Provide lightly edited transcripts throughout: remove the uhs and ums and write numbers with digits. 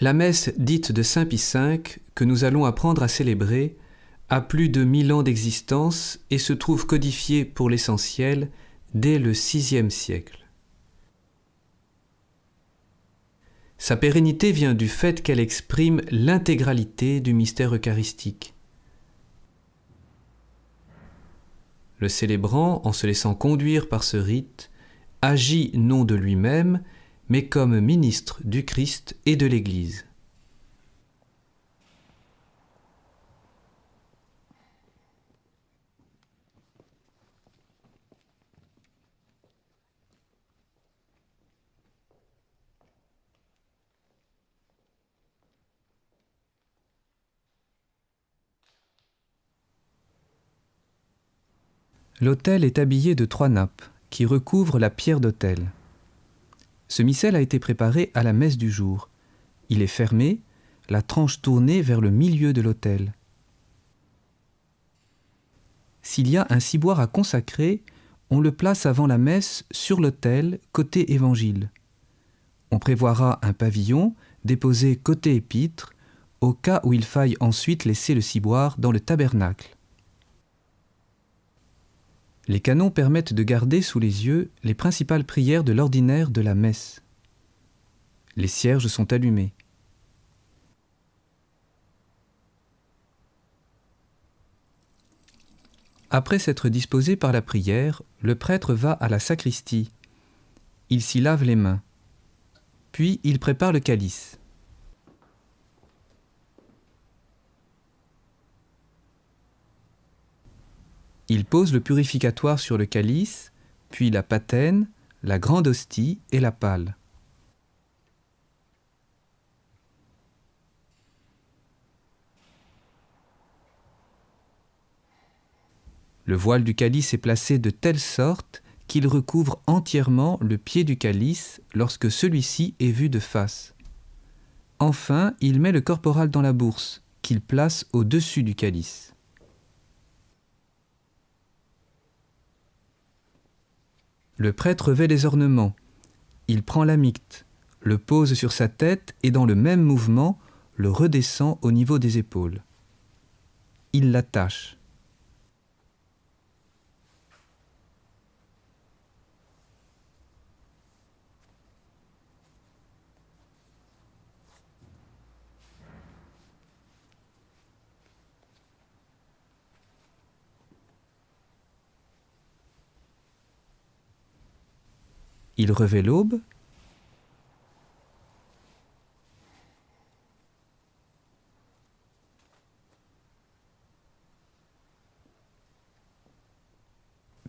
La messe dite de Saint Pie V, que nous allons apprendre à célébrer, a plus de 1000 ans d'existence et se trouve codifiée pour l'essentiel dès le VIe siècle. Sa pérennité vient du fait qu'elle exprime l'intégralité du mystère eucharistique. Le célébrant, en se laissant conduire par ce rite, agit non de lui-même, mais comme ministre du Christ et de l'Église. L'autel est habillé de 3 nappes qui recouvrent la pierre d'autel. Ce missel a été préparé à la messe du jour. Il est fermé, la tranche tournée vers le milieu de l'autel. S'il y a un ciboire à consacrer, on le place avant la messe sur l'autel côté évangile. On prévoira un pavillon déposé côté épître, au cas où il faille ensuite laisser le ciboire dans le tabernacle. Les canons permettent de garder sous les yeux les principales prières de l'ordinaire de la messe. Les cierges sont allumés. Après s'être disposé par la prière, le prêtre va à la sacristie. Il s'y lave les mains. Puis il prépare le calice. Il pose le purificatoire sur le calice, puis la patène, la grande hostie et la pâle. Le voile du calice est placé de telle sorte qu'il recouvre entièrement le pied du calice lorsque celui-ci est vu de face. Enfin, il met le corporal dans la bourse, qu'il place au-dessus du calice. Le prêtre revêt les ornements. Il prend l'amicte, le pose sur sa tête et dans le même mouvement, le redescend au niveau des épaules. Il l'attache. Il revêt l'aube.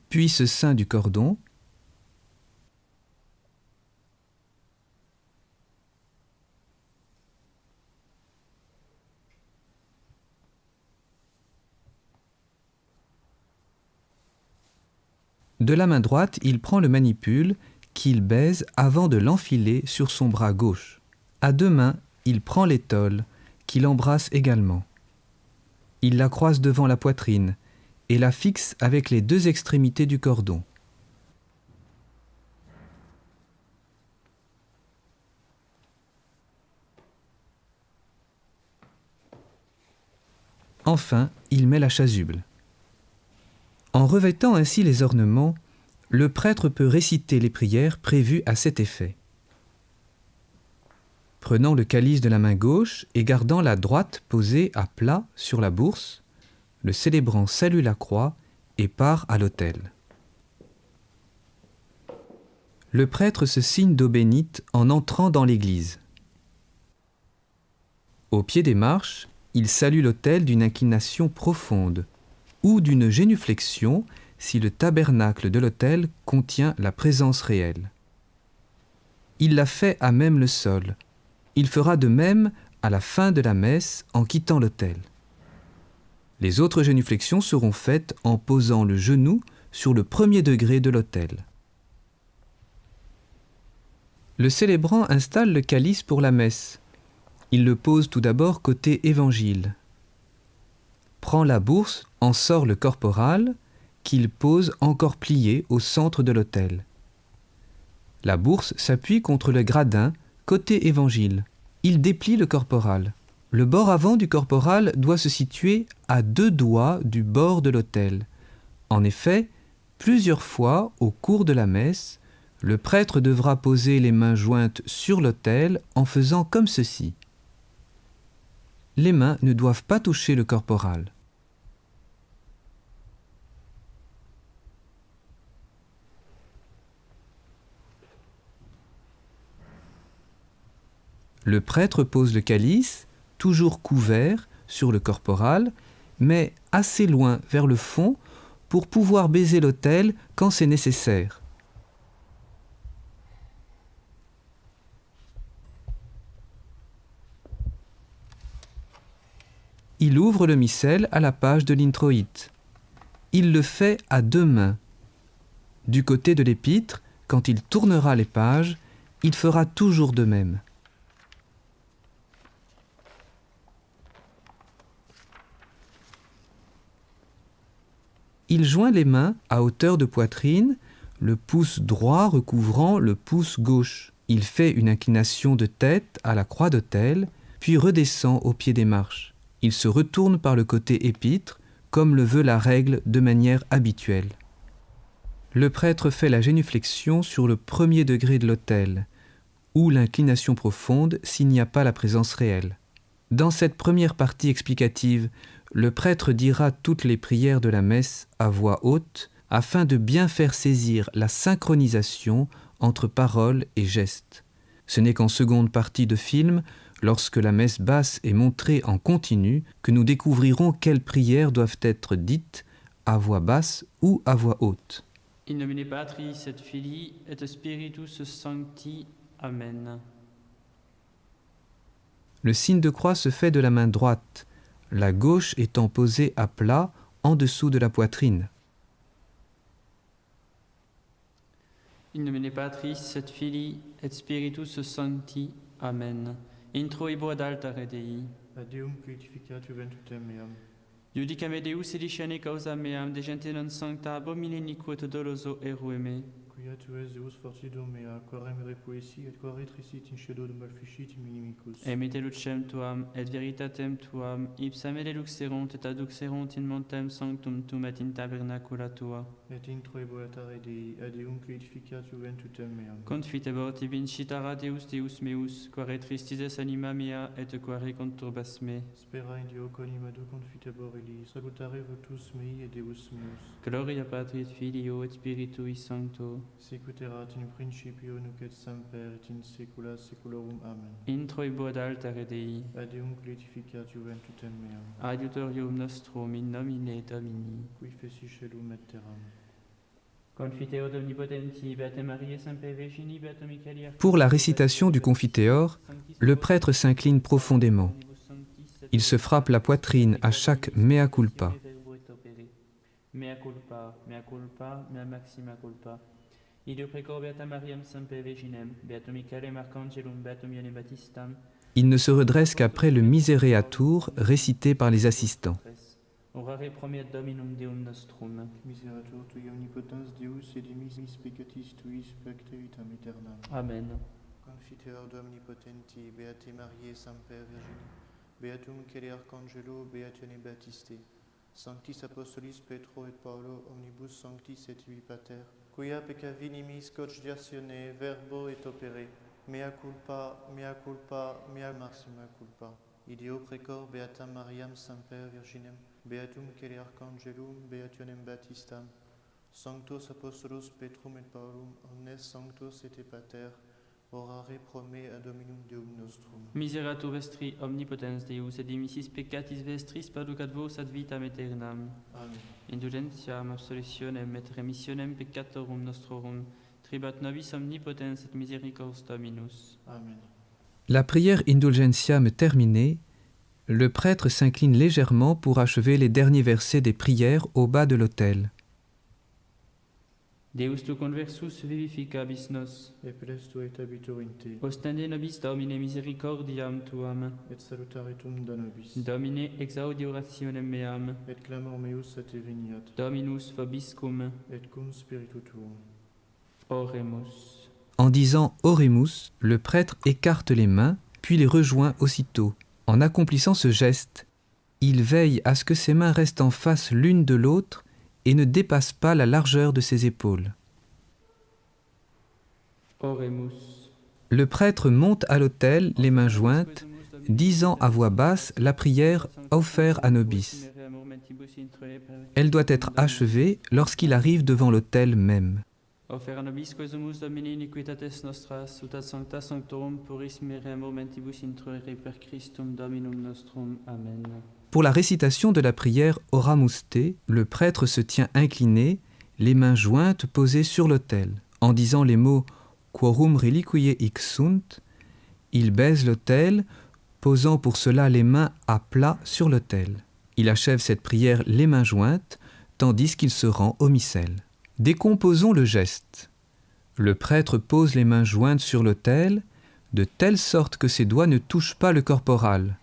Puis se ceint du cordon. De la main droite, il prend le manipule qu'il baise avant de l'enfiler sur son bras gauche. À 2 mains, il prend l'étole, qu'il embrasse également. Il la croise devant la poitrine et la fixe avec les 2 extrémités du cordon. Enfin, il met la chasuble. En revêtant ainsi les ornements, le prêtre peut réciter les prières prévues à cet effet. Prenant le calice de la main gauche et gardant la droite posée à plat sur la bourse, le célébrant salue la croix et part à l'autel. Le prêtre se signe d'eau bénite en entrant dans l'église. Au pied des marches, il salue l'autel d'une inclination profonde ou d'une génuflexion si le tabernacle de l'autel contient la présence réelle. Il la fait à même le sol. Il fera de même à la fin de la messe en quittant l'autel. Les autres génuflexions seront faites en posant le genou sur le premier degré de l'autel. Le célébrant installe le calice pour la messe. Il le pose tout d'abord côté évangile. Prend la bourse, en sort le corporal, qu'il pose encore plié au centre de l'autel. La bourse s'appuie contre le gradin côté évangile. Il déplie le corporal. Le bord avant du corporal doit se situer à 2 doigts du bord de l'autel. En effet, plusieurs fois au cours de la messe, le prêtre devra poser les mains jointes sur l'autel en faisant comme ceci. Les mains ne doivent pas toucher le corporal. Le prêtre pose le calice, toujours couvert, sur le corporal, mais assez loin vers le fond pour pouvoir baiser l'autel quand c'est nécessaire. Il ouvre le missel à la page de l'introïte. Il le fait à 2 mains. Du côté de l'épître, quand il tournera les pages, il fera toujours de même. Il joint les mains à hauteur de poitrine, le pouce droit recouvrant le pouce gauche. Il fait une inclination de tête à la croix d'autel, puis redescend au pied des marches. Il se retourne par le côté épître, comme le veut la règle de manière habituelle. Le prêtre fait la génuflexion sur le premier degré de l'autel, ou l'inclination profonde s'il n'y a pas la présence réelle. Dans cette première partie explicative, le prêtre dira toutes les prières de la messe à voix haute afin de bien faire saisir la synchronisation entre paroles et gestes. Ce n'est qu'en seconde partie de film, lorsque la messe basse est montrée en continu, que nous découvrirons quelles prières doivent être dites à voix basse ou à voix haute. In nomine Patris et Filii et Spiritus Sancti. Amen. Le signe de croix se fait de la main droite, la gauche étant posée à plat en dessous de la poitrine. In nomine Patris et Filii et Spiritus Sancti. Amen. Introibo ad altare Dei. Ad Deum crucificat juventutem meam. Judicame Deus edicene causa meam, de gente non sancta abomine iniquo et doloso erue me. Quia tu es Deus fortidum mea, quare me repoesi et quare trisit in scedo de malficit inimicus. Emite lucem tuam et veritatem tuam, ipsa me deluxerunt et aduxerunt in montem sanctum tum et in tabernacula tua. Et introibo altare Dei, ad Deum crucificat juventutem meam. Confitebor tibi incitara Deus Deus meus, quare tristis es anima mea et quare conturbas me. Spera in Dio conimado confitebor elis, salutare votus mei et Deus meus. Gloria Patri et Filio et Spiritui Sancto. Sicut erat in principio nunc et semper et in saecula saeculorum. Amen. Introibo ad altare Dei. Ad Deum crucificat juventutem meam. Adiutorium nostrum in nomine Domini. Qui feci celum et terram. Confiteor omnipotenti, Beate Mariae Semper Virgini, Beato Michaeli. Pour la récitation du Confiteor, le prêtre s'incline profondément. Il se frappe la poitrine à chaque mea culpa. Mea culpa, mea culpa, mea maxima culpa. Ideo precor Beata Mariam Semper Virginem, Beato Michaelem Archangelum, Beatum Ioannem Baptistam. Il ne se redresse qu'après le Misereatur récité par les assistants. Orare promiat Dominum Deum nostrum. Miserator tui omnipotens Deus et dimis peccatis tuis pecte vitam aeternam. Amen. Confiteor omnipotenti, Beate Mariae Semper Virgini, Beatum Michaeli Arcangelo, Beationem Baptiste, Sanctis Apostolis Petro et Paulo, omnibus sanctis et ibi pater, quia peccavi nimis cogitatione verbo et opere, mea culpa, mea maxima culpa. Ideo precor Beata Mariam Semper Virginem, Beatum Michaeli Arcangelum, Beationem Baptistam, Sanctos Apostolos Petrum et Paulum, omnes sanctos et pater, orare prome ad Dominum Deum nostrum. Miseratur vestri omnipotens Deus, et dimissis peccatis vestris paducat vos ad vitam aeternam. Amen. Indulgentiam, absolutionem et remissionem peccatorum nostrorum, tribat nobis omnipotens et misericors Dominus. Amen. La prière Indulgentiam terminée, le prêtre s'incline légèrement pour achever les derniers versets des prières au bas de l'autel. Deus tu conversus vivificabis nos, Et plesto et habitur in te, ostende nobis Domine misericordiam tuam, et salutaretum da nobis, Domine exaudi orationem meam, et clamor meus a te veniat, Dominus vobiscum, et cum spiritu tuum. oremus. En disant Oremus, le prêtre écarte les mains, puis les rejoint aussitôt. En accomplissant ce geste, il veille à ce que ses mains restent en face l'une de l'autre et ne dépassent pas la largeur de ses épaules. Oremus. Le prêtre monte à l'autel, les mains jointes, disant à voix basse la prière « Aufer a nobis ». Elle doit être achevée lorsqu'il arrive devant l'autel même. Aufer a nobis quesumus Domini iniquitates nostras, ut ad sancta sanctorum puris mere momentibus introere per Christum Dominum nostrum. Amen. Pour la récitation de la prière Oramus Te, le prêtre se tient incliné, les mains jointes posées sur l'autel. En disant les mots « Quorum reliquiae hic sunt », il baise l'autel, posant pour cela les mains à plat sur l'autel. Il achève cette prière les mains jointes, tandis qu'il se rend au missel. Décomposons le geste. Le prêtre pose les mains jointes sur l'autel, de telle sorte que ses doigts ne touchent pas le corporal.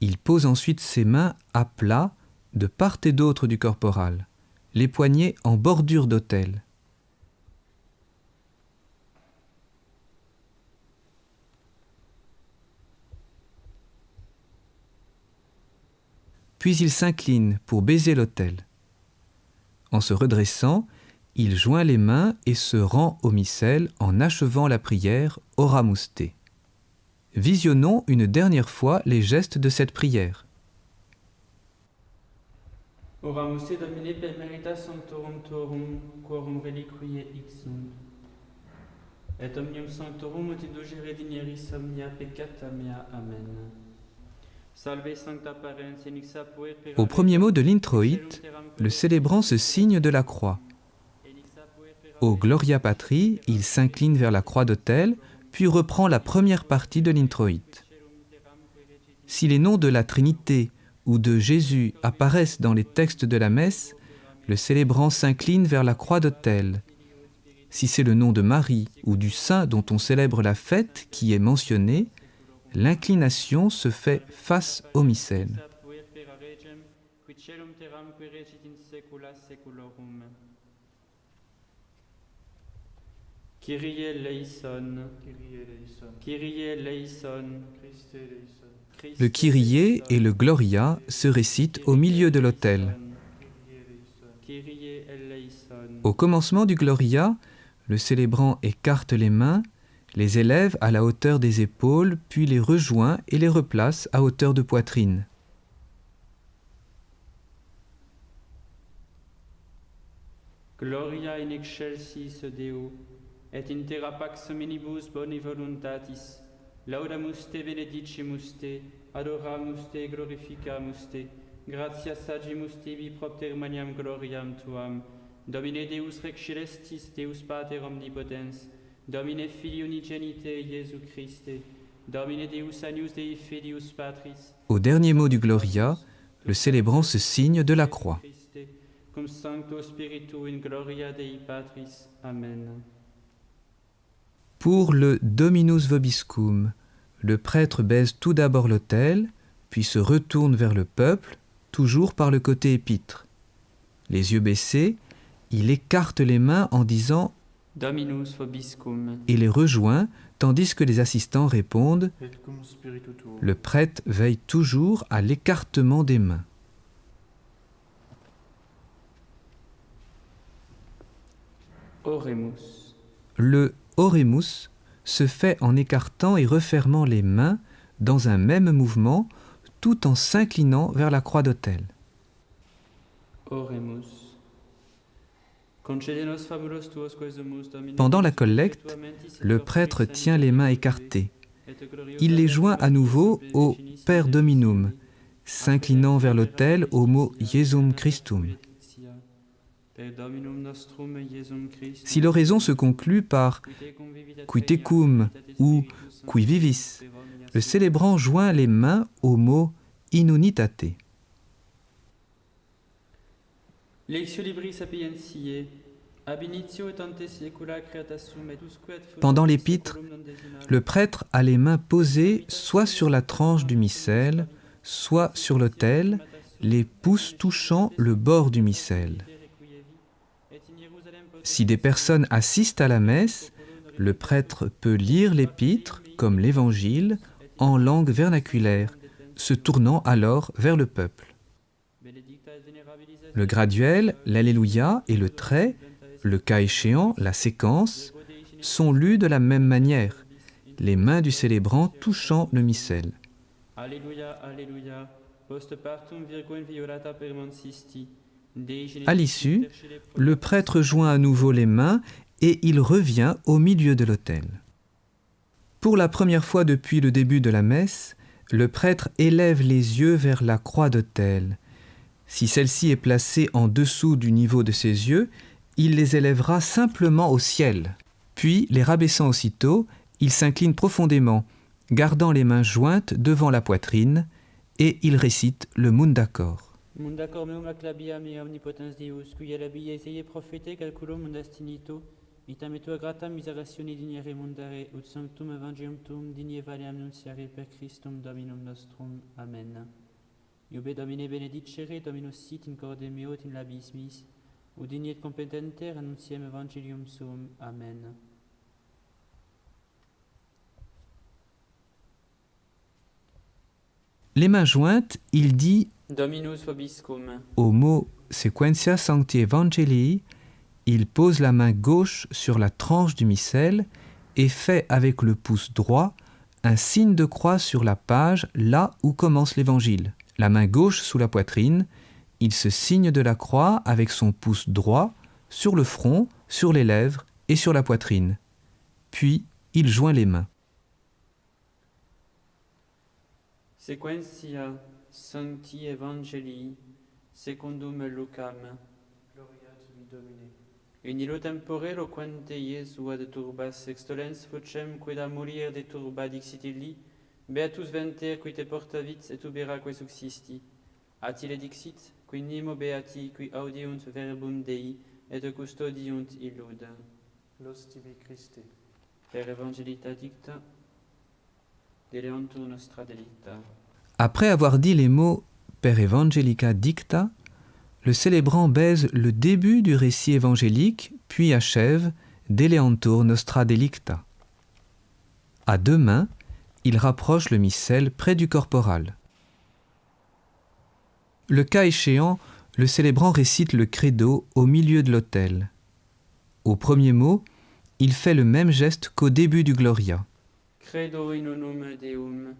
Il pose ensuite ses mains à plat, de part et d'autre du corporal, les poignets en bordure d'autel. Puis il s'incline pour baiser l'autel. En se redressant, il joint les mains et se rend au missel en achevant la prière Oramus Te. Visionnons une dernière fois les gestes de cette prière. Oramus Te Domine per merita sanctorum tuorum, quorum reliquiae hic sunt. Et omnium sanctorum ut indulgere digneris omnia peccata mea. Amen. Salve sancta parens in ixa puer. Au premier mot de l'introïte, le célébrant se signe de la croix. Au Gloria Patri, il s'incline vers la croix d'autel, puis reprend la première partie de l'introïte. Si les noms de la Trinité ou de Jésus apparaissent dans les textes de la messe, le célébrant s'incline vers la croix d'autel. Si c'est le nom de Marie ou du saint dont on célèbre la fête qui est mentionné, l'inclination se fait face au missel. Kyrie eleison, Kyrie eleison, Le Kyrie et le Gloria se récitent au milieu de l'autel. Kyrie eleison. Au commencement du Gloria, le célébrant écarte les mains, les élève à la hauteur des épaules, puis les rejoint et les replace à hauteur de poitrine. Gloria in excelsis Deo, et in terra pax hominibus boni voluntatis, laudamus te, benedicimus te, adoramus te, glorificamus te, gratias agimus tibi propter maniam gloriam tuam, Domine Deus rex celestis, Deus Pater omnipotens, Domine Filii unigenite Iesu Christe, Domine Deus agnus Dei filius Patris. Au dernier mot du Gloria, le célébrant se signe de la croix. Cum Sancto Spiritu in gloria Dei Patris. Amen. Pour le Dominus Vobiscum, le prêtre baise tout d'abord l'autel, puis se retourne vers le peuple, toujours par le côté épître. Les yeux baissés, il écarte les mains en disant « Dominus Vobiscum » et les rejoint, tandis que les assistants répondent Et cum spiritu tuo. Le prêtre veille toujours à l'écartement des mains. Oremus. Le Oremus se fait en écartant et refermant les mains dans un même mouvement, tout en s'inclinant vers la croix d'autel. Oremus. Concedenos fabulos tuos quesumus, Domine. Pendant la collecte, le prêtre tient les mains écartées. Il les joint à nouveau au Per Dominum, s'inclinant vers l'autel au mot Iesum Christum. Si l'oraison se conclut par Qui tecum ou Qui vivis, le célébrant joint les mains au mot In unitate. Lectio libri sapientiae, ab initio et ante saecula creatasum et usque et Pendant l'épître, le prêtre a les mains posées soit sur la tranche du missel, soit sur l'autel, les pouces touchant le bord du missel. Si des personnes assistent à la messe, le prêtre peut lire l'épître, comme l'Évangile, en langue vernaculaire, se tournant alors vers le peuple. Le graduel, l'Alléluia et le trait, le cas échéant, la séquence, sont lus de la même manière, les mains du célébrant touchant le missel. Alléluia, Alléluia, post partum virgo in violata permansisti. À l'issue, le prêtre joint à nouveau les mains et il revient au milieu de l'autel. Pour la première fois depuis le début de la messe, le prêtre élève les yeux vers la croix d'autel. Si celle-ci est placée en dessous du niveau de ses yeux, il les élèvera simplement au ciel. Puis, les rabaissant aussitôt, il s'incline profondément, gardant les mains jointes devant la poitrine, et il récite le Mundacor. Mundacor meum acclabiam et omnipotens Deus, qui elabie eie profete calculum mundastinito, itam et tua grata miseratione dignere mundare, ut sanctum evangelium tuum digne valeam nunciare per Christum Dominum nostrum. Amen. Iube Domine benedicere, Dominus sit in corde meo et in labis mis, ut digne et competenter annunciem evangelium suum. Amen. Les mains jointes, il dit Dominus vobiscum. au mot Sequentia Sancti Evangelii, il pose la main gauche sur la tranche du missel et fait avec le pouce droit un signe de croix sur la page là où commence l'évangile. La main gauche sous la poitrine, il se signe de la croix avec son pouce droit sur le front, sur les lèvres et sur la poitrine. Puis, il joint les mains. Sequentia Sancti Evangelii secundum Lucam. Gloria tibi Domine. In illo tempore loquente Iesu ad turbas extolens vocem quid a morir de turba dixit illi, beatus venter qui te portavit et uberaque succisti. Atile dixit, qui nimo beati qui audiunt verbum Dei et custodiunt illud. Los tibi Christe. Per evangelita dicta, deleantur nostra delicta. Après avoir dit les mots Per Evangelica Dicta, le célébrant baise le début du récit évangélique, puis achève Deleantur Nostra Delicta. À deux mains, il rapproche le missel près du corporal. Le cas échéant, le célébrant récite le credo au milieu de l'autel. Au premier mot, il fait le même geste qu'au début du Gloria. Credo in unum Deum,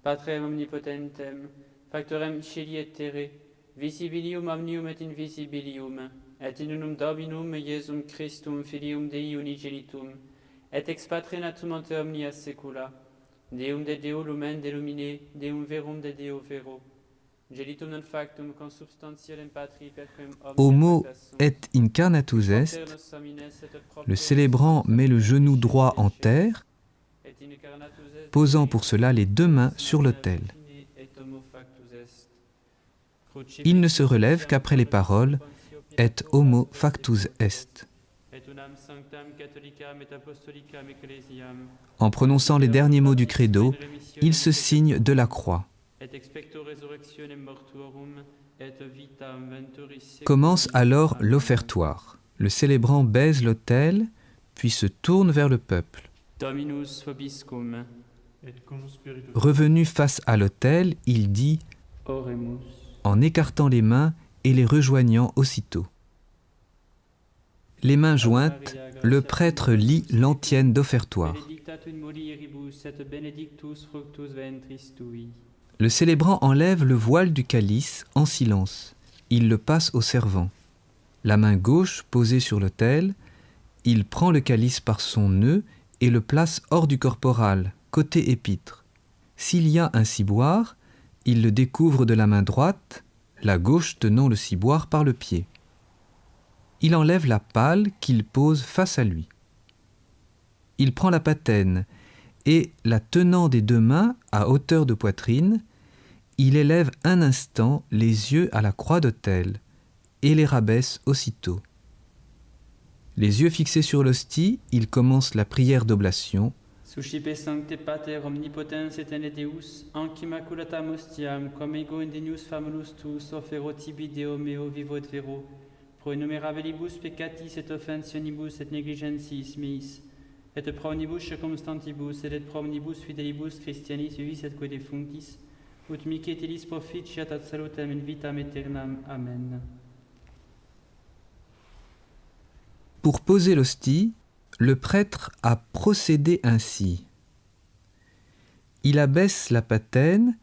Patrem omnipotentem, factorem celi et terre, visibilium omnium et invisibilium, et in unum Dominum Iesum Christum Filium Dei unigenitum, et ex Patre natum ante omnia saecula, Deum de Deo lumen delumine, Deum verum de Deo vero, gelitum non factum consubstantialem Patri perquem Au omnia mot facta sunt. Et incarnatus est, le célébrant met le genou droit en terre, posant pour cela les deux mains sur l'autel. Il ne se relève qu'après les paroles Et homo factus est. En prononçant les derniers mots du credo, il se signe de la croix. Commence alors l'offertoire. Le célébrant baise l'autel, puis se tourne vers le peuple. Dominus vobiscum. Et cum spiritu. Revenu face à l'autel, il dit, Oremus. en écartant les mains et les rejoignant aussitôt. Les mains jointes, le prêtre lit l'antienne d'offertoire. Benedicta tu in mulieribus et benedictus fructus ventris tui. Le célébrant enlève le voile du calice en silence. Il le passe au servant. La main gauche posée sur l'autel, il prend le calice par son nœud et le place hors du corporal, côté épître. S'il y a un ciboire, il le découvre de la main droite, la gauche tenant le ciboire par le pied. Il enlève la pale qu'il pose face à lui. Il prend la patène et, la tenant des deux mains à hauteur de poitrine, il élève un instant les yeux à la croix d'autel et les rabaisse aussitôt. Les yeux fixés sur l'hostie, il commence la prière d'oblation. Suscipe sancte Pater omnipotens et tene Deus, anc immaculatam ostiam, quam ego indenius famulus tuus offero tibi Deo meo vivo et vero, pro innumerabilibus peccatis et offensionibus et negligentis meis, et pro omnibus circumstantibus, et pro omnibus fidelibus Christianis vivis et quae defunctis, ut micetelis proficiat ad salutem in vitam aeternam. Amen. Pour poser l'hostie, le prêtre a procédé ainsi. Il abaisse la patène,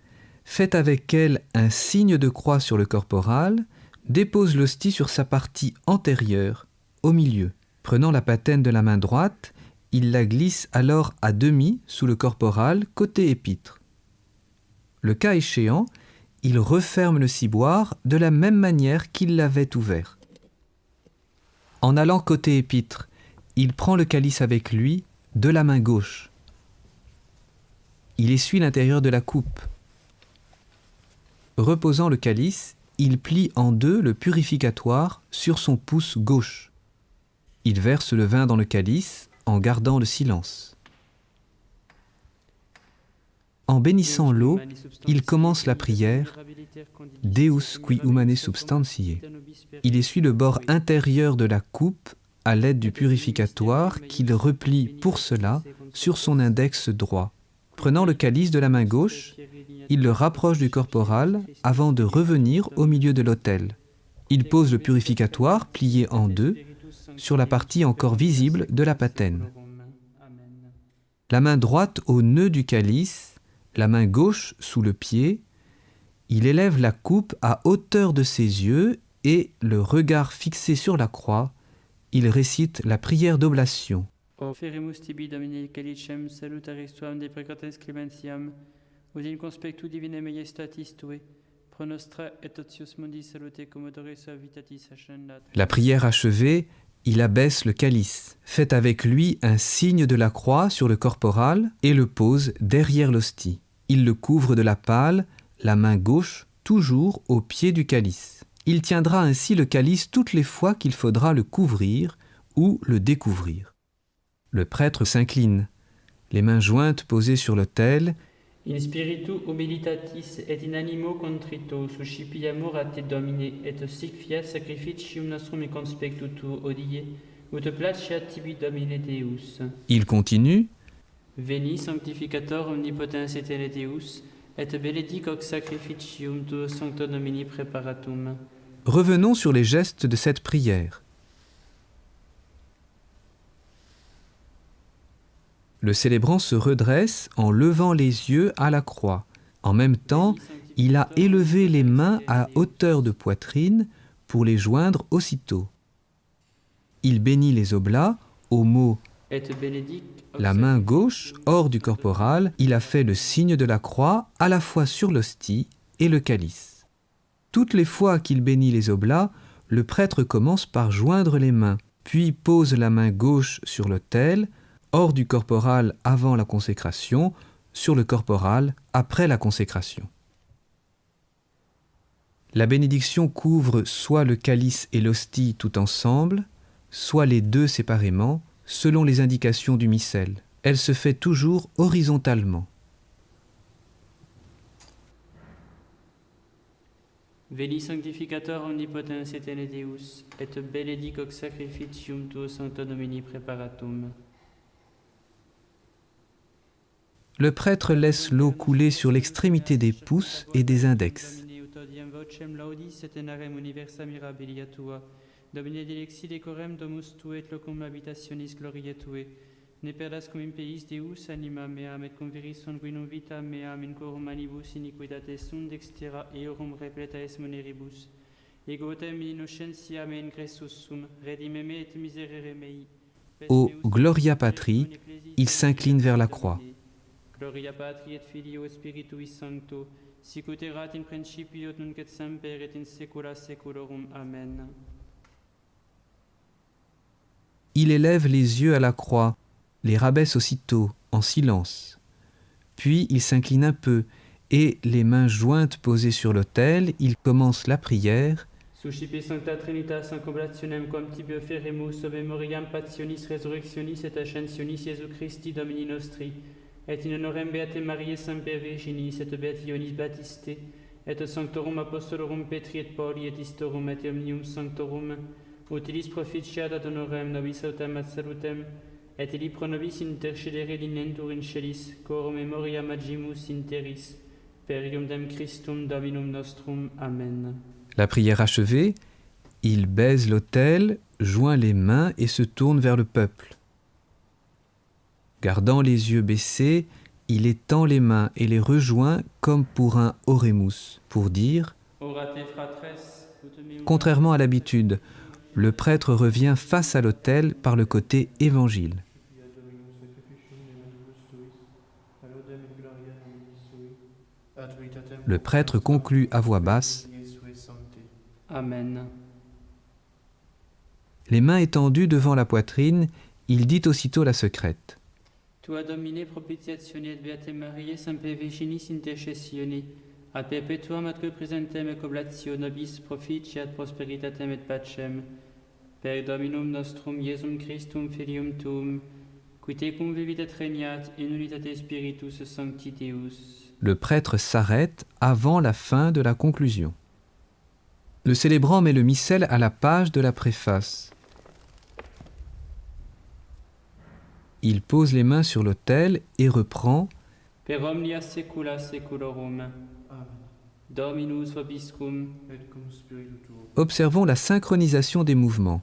fait avec elle un signe de croix sur le corporal, dépose l'hostie sur sa partie antérieure, au milieu. Prenant la patène de la main droite, il la glisse alors à demi sous le corporal, côté épître. Le cas échéant, il referme le ciboire de la même manière qu'il l'avait ouvert. En allant côté épître, il prend le calice avec lui de la main gauche. Il essuie l'intérieur de la coupe. Reposant le calice, il plie en deux le purificatoire sur son pouce gauche. Il verse le vin dans le calice en gardant le silence. En bénissant l'eau, il commence la prière « Deus qui humane substantiae ». Il essuie le bord intérieur de la coupe à l'aide du purificatoire qu'il replie pour cela sur son index droit. Prenant le calice de la main gauche, il le rapproche du corporal avant de revenir au milieu de l'autel. Il pose le purificatoire, plié en deux, sur la partie encore visible de la patène. La main droite au nœud du calice, la main gauche sous le pied, il élève la coupe à hauteur de ses yeux et, le regard fixé sur la croix, il récite la prière d'oblation. Oferimus tibi Domine calicem salutaris tuam de precates clementiam, ut in conspectu divine majestatis tue, pro nostra et otius mundi salute commodore suavitatis ascendat. La prière achevée, il abaisse le calice, fait avec lui un signe de la croix sur le corporal et le pose derrière l'hostie. Il le couvre de la pâle, la main gauche toujours au pied du calice. Il tiendra ainsi le calice toutes les fois qu'il faudra le couvrir ou le découvrir. Le prêtre s'incline, les mains jointes posées sur l'autel. In spiritu humilitatis et in animo contrito suscipiamur a te Domine et sic fiat sacrificium nostrum in conspectu tuo odie, ut placeat tibi Domine Deus. Il continue. Veni sanctificator omnipotens et Deus, et benedic hoc sacrificium tuo sancto Domini preparatum. Revenons sur les gestes de cette prière. Le célébrant se redresse en levant les yeux à la croix. En même temps, il a élevé les mains à hauteur de poitrine pour les joindre aussitôt. Il bénit les oblats au mot Et benedic la main gauche hors du corporal, il a fait le signe de la croix à la fois sur l'hostie et le calice. Toutes les fois qu'il bénit les oblats, le prêtre commence par joindre les mains, puis pose la main gauche sur l'autel, hors du corporal avant la consécration, sur le corporal après la consécration. La bénédiction couvre soit le calice et l'hostie tout ensemble, soit les deux séparément, selon les indications du missel. Elle se fait toujours horizontalement. Veni sanctificator omnipotens et Deus, et benedic hoc sacrificium tuo sancto Domini preparatum. Le prêtre laisse l'eau couler sur l'extrémité des pouces et des index. Domine dilexi decorem domus tue et locum habitationis gloriae tue. Ne perdas cum in peis Deus anima meam et converis sanguinum vita meam in corum manibus iniquitates sunt extera eorum repleta es moneribus. Ego tem in innocentiam et in Christus sum, redimeme et miserere mei. Au Gloria Patri, il s'incline vers la croix. Gloria Patri et Filio et Spiritui Sancto, sic ut erat in principio et nunc et semper et in saecula saeculorum. Amen. Il élève les yeux à la croix, les rabaisse aussitôt, en silence. Puis il s'incline un peu, et, les mains jointes posées sur l'autel, il commence la prière. Suscipe Sancta Trinitas in coblationem quam tibi oferemus ob memoriam passionis resurrectionis et ascensionis Iesu Christi Domini nostri, et in honorem Beate Mariae Semper Virginis et Beationis Baptiste, et Sanctorum Apostolorum Petri et Pauli et Istorum et Omnium Sanctorum, utilis proficiat ad honorem nobis autem ad salutem, et li pro nobis intercedere linentur in celis, coro memoria magimus interis, per iudem Christum Dominum nostrum. Amen. La prière achevée, il baise l'autel, joint les mains et se tourne vers le peuple. Gardant les yeux baissés, il étend les mains et les rejoint comme pour un oremus, pour dire Orate fratres, ut meum. contrairement à l'habitude, le prêtre revient face à l'autel par le côté évangile. Le prêtre conclut à voix basse. Amen. Les mains étendues devant la poitrine, il dit aussitôt la secrète. Tua Domine propitiatione et Beate Mariae semper Virginis intercessione, ad perpetuam atque presentem et oblatio nobis proficiat prosperitatem et pacem, per Dominum nostrum Iesum Christum Filium Tuum, qui tecum vivit et regnat in unitate Spiritus Sancti Deus. Le prêtre s'arrête avant la fin de la conclusion. Le célébrant met le missel à la page de la préface. Il pose les mains sur l'autel et reprend Per omnia saecula saeculorum. Dominus vobiscum. Et cum spiritu tuo. Observons la synchronisation des mouvements.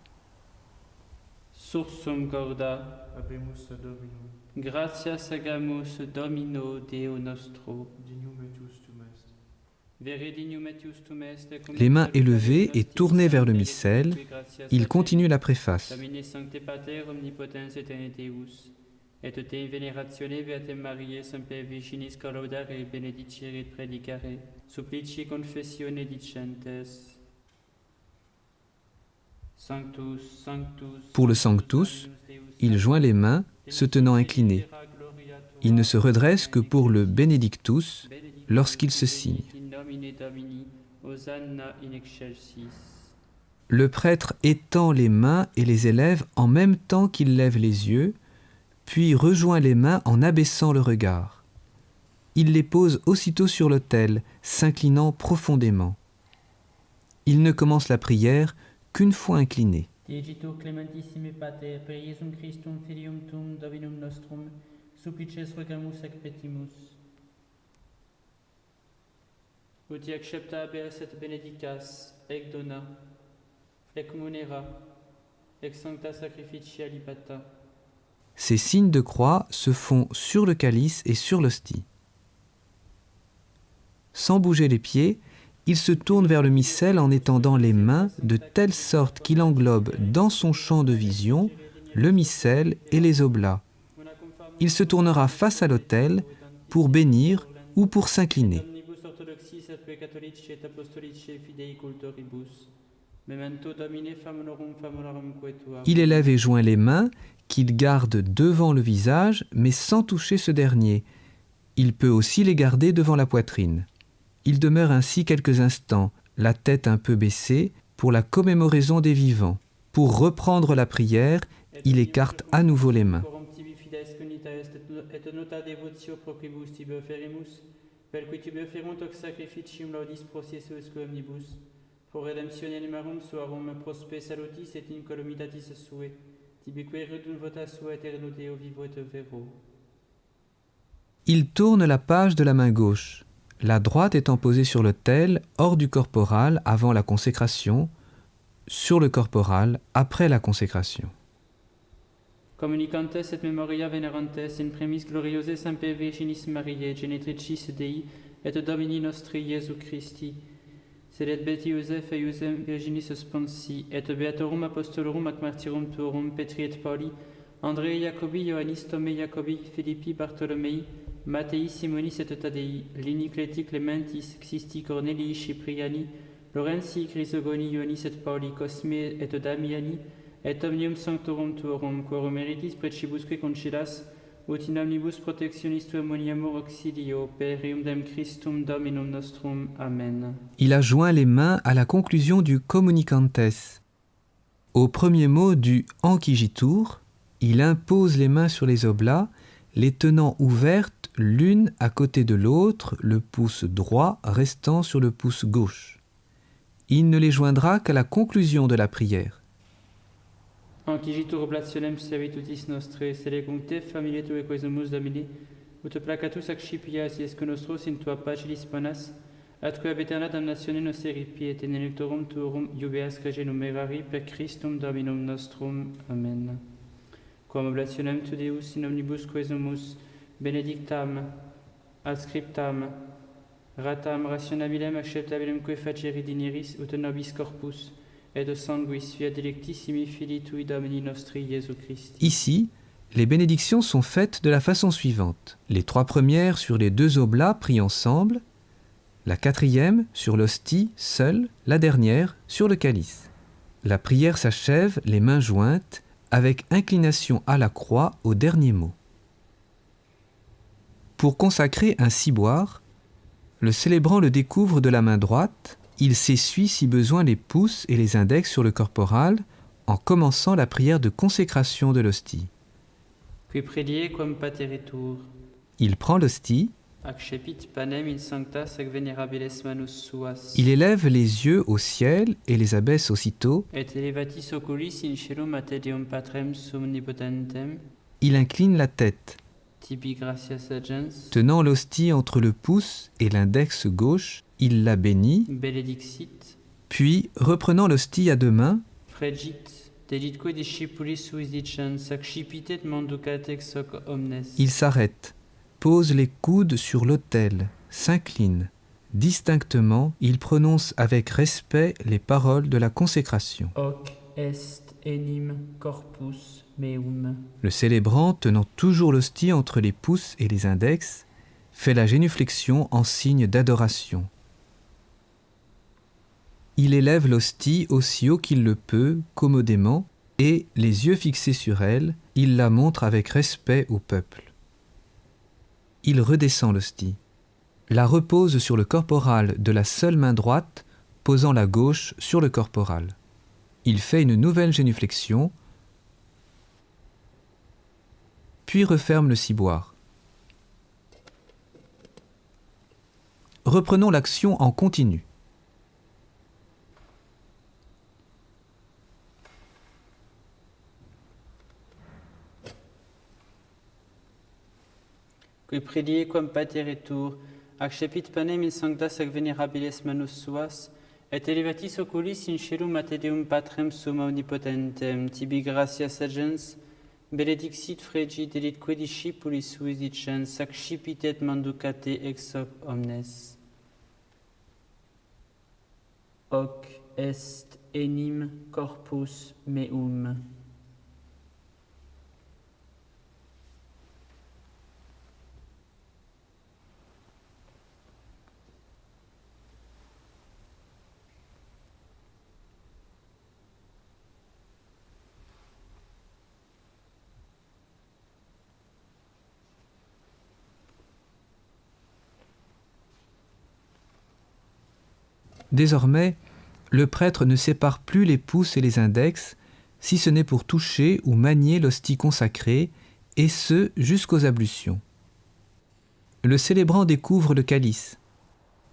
Sursum corda. Habemus a Dominum. Gratias agamus Domino Deo nostro. Dignum etius tum est. Vere dignum etius tum est. Les mains élevées et tournées vers le missel, il continue la préface. Domine sancte pater omnipotens eternideus, et te in veneratione Beate Mariae semper Virginis collodare benedicere et predicare, supplici confessione dicentes. Sanctus, Sanctus. Pour le Sanctus, il joint les mains, se tenant incliné. Il ne se redresse que pour le Benedictus lorsqu'il se signe. Le prêtre étend les mains et les élève en même temps qu'il lève les yeux, puis rejoint les mains en abaissant le regard. Il les pose aussitôt sur l'autel, s'inclinant profondément. Il ne commence la prière qu'une fois incliné. Digitur clementissime Pater, per Iesum Christum Filium Tuum Dominum Nostrum, supplices rogamus ac petimus. Uti accepta habeas et benedicas, ec dona, ec munera, ec sancta sacrificia libata. Ces signes de croix se font sur le calice et sur l'hostie. Sans bouger les pieds, il se tourne vers le missel en étendant les mains de telle sorte qu'il englobe dans son champ de vision le missel et les oblats. Il se tournera face à l'autel pour bénir ou pour s'incliner. Omnibus orthodoxis et catholici et apostolici fidei cultoribus. Memento Domine famulorum quetua. Il élève et joint les mains qu'il garde devant le visage mais sans toucher ce dernier. Il peut aussi les garder devant la poitrine. Il demeure ainsi quelques instants, la tête un peu baissée, pour la commémoraison des vivants. Pour reprendre la prière, il écarte à nouveau les mains. Corruptibi fides conita est et nota devotio proquibus tibi oferimus, per qui tibi oferunt hoc sacrificium laudis processus omnibus, pro redemptione animarum suarum prospe salutis et incolumitatis sue, tibi querunt vota sua eterno Deo vivo et vero. Il tourne la page de la main gauche, la droite étant posée sur l'autel, hors du corporal avant la consécration, sur le corporal après la consécration. Communicantes et memoria venerantes in premis gloriose semper Virginis Mariae genetricis Dei et Domini nostri Iesu Christi, sedet Beti Iosef et Iosem Virginis sponsi, et Beatorum apostolorum ac martyrum tuorum Petri et Pauli, Andrei Jacobi, Ioannis Thomé Jacobi, Philippi Bartholomei, Mattei Simonis et Tadei, Lini Cleti Clementis, Xisti Cornelii Cipriani, Lorenzi Chrysogoni Ioannis et Pauli, Cosme et Damiani, et omnium sanctorum tuorum, quorum meritis precibusque concilias, ut in omnibus protectionis tuam moniamur auxilio, per iudem Christum Dominum nostrum. Amen. Il a joint les mains à la conclusion du Communicantes. Au premier mot du Ancigitur, il impose les mains sur les oblats, les tenant ouvertes l'une à côté de l'autre, le pouce droit restant sur le pouce gauche. Il ne les joindra qu'à la conclusion de la prière. Ancigitur oblationem servitutis nostre, selecum te familie tue quesumus Domini, ut placatus accipias iesque nostros in tua pacilis ponas, atque ab aeterna damnatione nostre ripiet, in electorum tuorum iubeas crege numerari per Christum Dominum nostrum. Amen. Quam oblationem tu Deus in omnibus quesumus, benedictam, adscriptam, ratam rationabilem acceptabilem que faceri dineris ut nobis corpus, et de sanguis via delectissimi Filii tui Domini nostri Iesu Christi. Ici, les bénédictions sont faites de la façon suivante. Les 3 premières sur les 2 oblats pris ensemble, la 4e sur l'hostie seule, la dernière sur le calice. La prière s'achève les mains jointes avec inclination à la croix au dernier mot. Pour consacrer un ciboire, le célébrant le découvre de la main droite. Il s'essuie si besoin les pouces et les index sur le corporal en commençant la prière de consécration de l'hostie. Qui predie quam pateritur, Il prend l'hostie, accepit panem in sanctas et venerabiles manus suas, il élève les yeux au ciel et les abaisse aussitôt, et elevatis oculis in caelum a te Deum Patrem omnipotentem, il incline la tête, tibi gratias agens, tenant l'hostie entre le pouce et l'index gauche, il la bénit, benedixit, puis, reprenant l'hostie à 2 mains, fregit, deditque discipulis suis dicens, accipitet manducat ex hoc omnes, il s'arrête, pose les coudes sur l'autel, s'incline. Distinctement, il prononce avec respect les paroles de la consécration. hoc est enim corpus meum. Le célébrant, tenant toujours l'hostie entre les pouces et les index, fait la génuflexion en signe d'adoration. Il élève l'hostie aussi haut qu'il le peut, commodément, et, les yeux fixés sur elle, il la montre avec respect au peuple. Il redescend l'hostie, la repose sur le corporal de la seule main droite, posant la gauche sur le corporal. Il fait une nouvelle génuflexion, puis referme le ciboire. Reprenons l'action en continu. Qui predie quam pateritur, accepit panem in sanctas et venerabiles manus suas, et elevatis oculis in caelum a te Deum Patrem omnipotentem, tibi gratias agens, benedixit fregit delitque discipulis suis dicens, accipitet manducate ex hoc omnes. Hoc est enim corpus meum. Désormais, le prêtre ne sépare plus les pouces et les index, si ce n'est pour toucher ou manier l'hostie consacrée, et ce jusqu'aux ablutions. Le célébrant découvre le calice.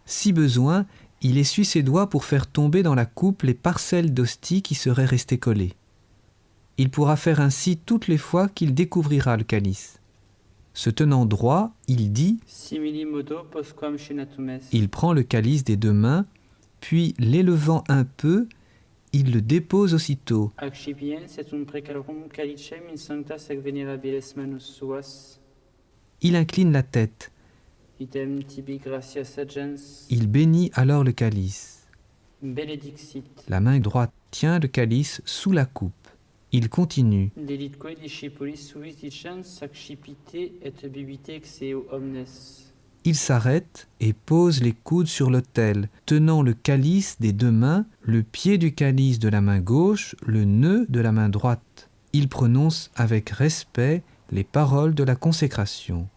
Si besoin, il essuie ses doigts pour faire tomber dans la coupe les parcelles d'hostie qui seraient restées collées. Il pourra faire ainsi toutes les fois qu'il découvrira le calice. Se tenant droit, il dit, Simili modo postquam scenatum est. il prend le calice des 2 mains, puis l'élevant un peu, il le dépose aussitôt. Accipiens et un precalorum calicem in sanctas et venerabiles manus suas, Il incline la tête, item tibi gratias agens, il bénit alors le calice. benedixit, La main droite tient le calice sous la coupe. Il continue. delitque discipulis suis dicens, accipite et bibite ex eo omnes. Il s'arrête et pose les coudes sur l'autel, tenant le calice des 2 mains, le pied du calice de la main gauche, le nœud de la main droite. Il prononce avec respect les paroles de la consécration.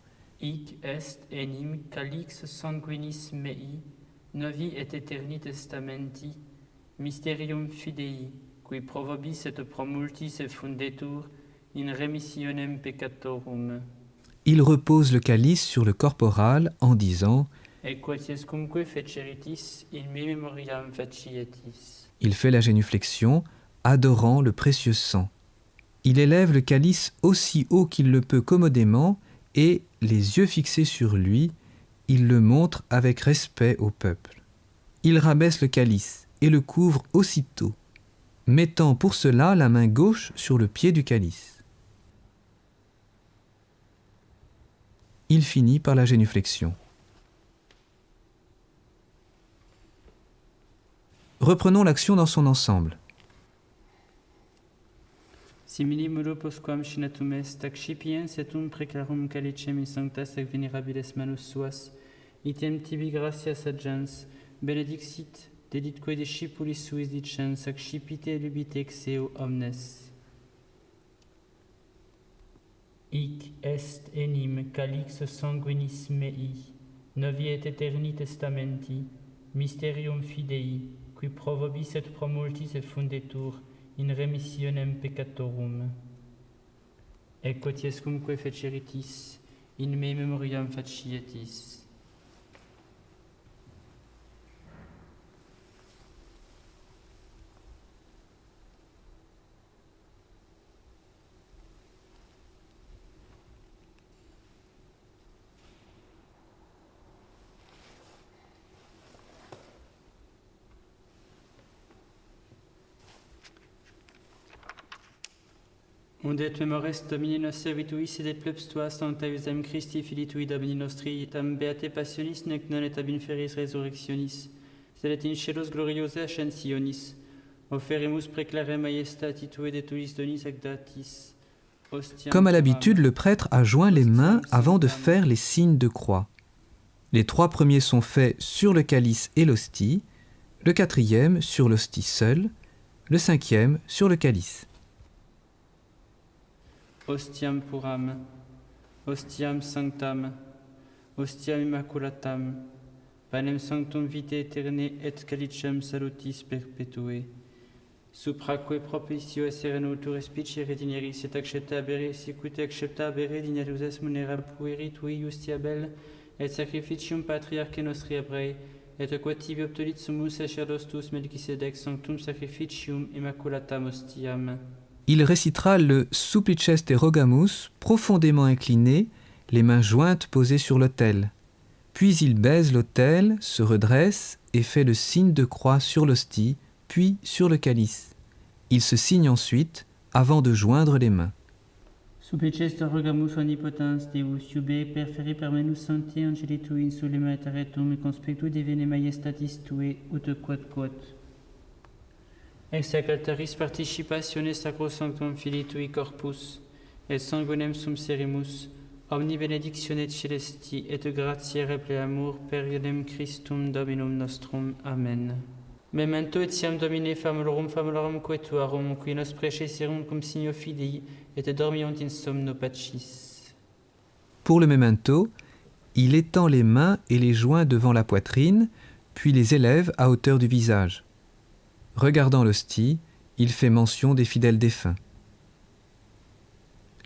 Hic est enim calix sanguinis mei, novi et eterni testamenti, mysterium fidei, qui pro vobis et pro multis effundetur in remissionem peccatorum. Il repose le calice sur le corporal en disant Et quatiescumque feceritis in me memoriam facietis. il fait la génuflexion, adorant le précieux sang. Il élève le calice aussi haut qu'il le peut commodément et, les yeux fixés sur lui, il le montre avec respect au peuple. Il rabaisse le calice et le couvre aussitôt, mettant pour cela la main gauche sur le pied du calice. Il finit par la génuflexion. Reprenons l'action dans son ensemble. Simili mulo posquam shinatum est, ac scipiens etum preclarum calicem in sanctas ac venerabiles manus suas, item tibi gratias agens, benedixit, deditque discipulis suis dicens, ac scipite lubite exeo omnes. Hic est enim calix sanguinis mei, novi et eterni testamenti, mysterium fidei, qui pro vobis et pro multis effundetur, in remissionem peccatorum. Et quotiescumque feceritis, in me memoriam facietis. Undet memores Domini nos servituis et plebs tua sancta iusem Christi filii tui Domini nostri tam beate passionis nec non et ab inferis resurrectionis sed et in celos gloriose ascensionis oferimus preclare majestati tue de tuis donis ac datis. Comme à l'habitude, le prêtre a joint les mains avant de faire les signes de croix. Les 3 premiers sont faits sur le calice et l'hostie, le 4e sur l'hostie seule, le 5e sur le calice. Ostiam puram, ostiam sanctam, ostiam immaculatam, panem sanctum vitae aeternae et calicem salutis perpetue. Supraque propicio serenutur respicere dineris et acceptabere sicut acceptabere dinerus es munera pueri tui justiabel et sacrificium patriarche nostri Hebrae et quod tibi obtulit sumus sacerdostus Melchisedec sanctum sacrificium immaculatam ostiam. Il récitera le Supplices te rogamus profondément incliné, les mains jointes posées sur l'autel. Puis il baise l'autel, se redresse et fait le signe de croix sur l'hostie, puis sur le calice. Il se signe ensuite avant de joindre les mains. Supplices te rogamus omnipotens Deus, iube perferi permenus sancti angeli tui in sulema et aretum et conspectu divine majestatis tue ut quod. Ex altaris participationes sacrosanctum filii tui corpus, et sanguinem sum serimus, omni benedictione celesti et gratiae repleamur per ionem Christum Dominum nostrum. Amen. Memento etiam Domine famulorum quetuarum, qui nos precesserum cum signo fidei, et dormiont in somno pacis. Pour le memento, il étend les mains et les joint devant la poitrine, puis les élève à hauteur du visage. Regardant l'hostie, il fait mention des fidèles défunts.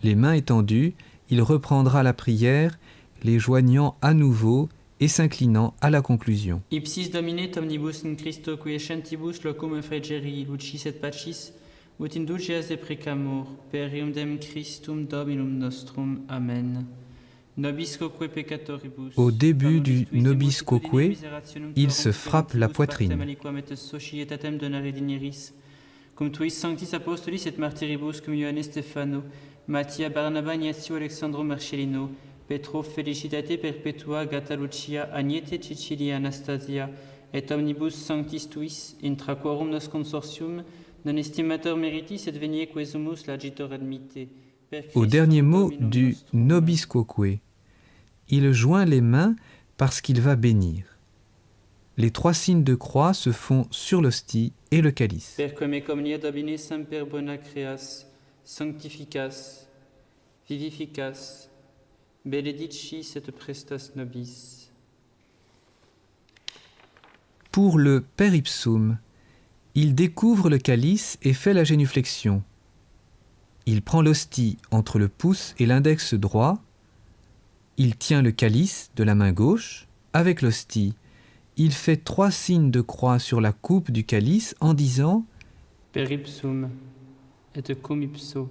Les mains étendues, il reprendra la prière, les joignant à nouveau et s'inclinant à la conclusion. Ipsis Domine omnibus in Christo qui escentibus locum effregeri lucis et pacis, ut indulgeas de precamur, per iudem Christum Dominum nostrum. Amen. Nobis quoque peccatoribus. Au début du Nobis quoque, il se frappe la poitrine. Cum tuis sanctis apostolis et martyribus cum Ioanne Stefano, Mattia Barnaba Ignazio Alexandro Marcellino, Petro felicitate perpetua Gata Lucia, Agnete Cecilia Anastasia, et omnibus sanctis tuis, intra quorum nos consortium, non estimator meritis et venie quesumus l'agitor admite. Au dernier mot du Nobis quoque, il joint les mains parce qu'il va bénir. Les 3 signes de croix se font sur l'hostie et le calice. Per quem omnia Domine semper bona creas, sanctificas, vivificas, benedicis et prestas nobis. Pour le Per ipsum, il découvre le calice et fait la génuflexion. Il prend l'hostie entre le pouce et l'index droit. Il tient le calice de la main gauche avec l'hostie. Il fait 3 signes de croix sur la coupe du calice en disant Per ipsum et cum ipso